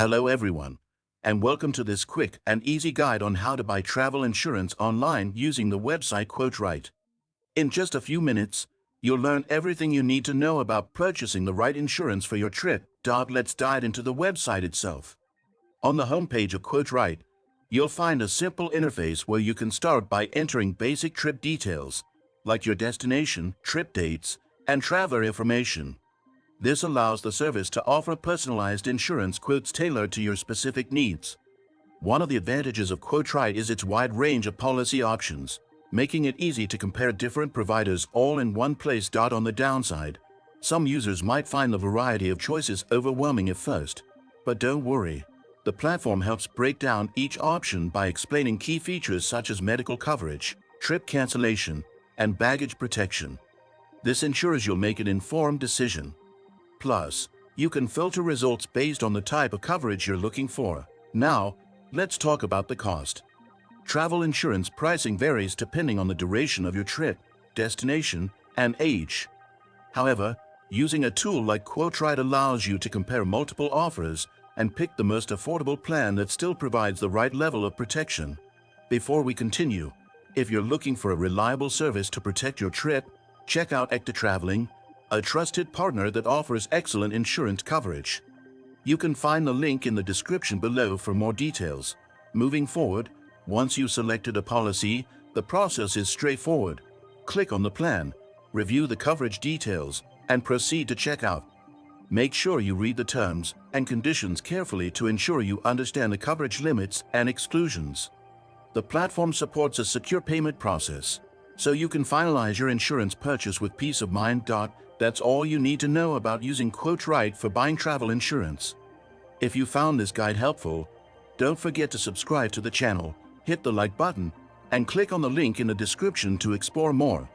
Hello everyone, and welcome to this quick and easy guide on how to buy travel insurance online using the website Quotewrigh. In just a few minutes, you'll learn everything you need to know about purchasing the right insurance for your trip. Let's dive into the website itself. On the homepage of Quotewrigh, you'll find a simple interface where you can start by entering basic trip details, like your destination, trip dates, and traveler information. This allows the service to offer personalized insurance quotes tailored to your specific needs. One of the advantages of Quotewrigh is its wide range of policy options, making it easy to compare different providers all in one place. On the downside, some users might find the variety of choices overwhelming at first. But don't worry, the platform helps break down each option by explaining key features such as medical coverage, trip cancellation, and baggage protection. This ensures you'll make an informed decision. Plus, you can filter results based on the type of coverage you're looking for. Now, let's talk about the cost. Travel insurance pricing varies depending on the duration of your trip, destination, and age. However, using a tool like Quotewrigh allows you to compare multiple offers and pick the most affordable plan that still provides the right level of protection. Before we continue, if you're looking for a reliable service to protect your trip, check out Ecta Traveling, a trusted partner that offers excellent insurance coverage. You can find the link in the description below for more details. Moving forward, once you've selected a policy, the process is straightforward. Click on the plan, review the coverage details, and proceed to checkout. Make sure you read the terms and conditions carefully to ensure you understand the coverage limits and exclusions. The platform supports a secure payment process, so you can finalize your insurance purchase with peace of mind. That's all you need to know about using Quotewrigh for buying travel insurance. If you found this guide helpful, don't forget to subscribe to the channel, hit the like button, and click on the link in the description to explore more.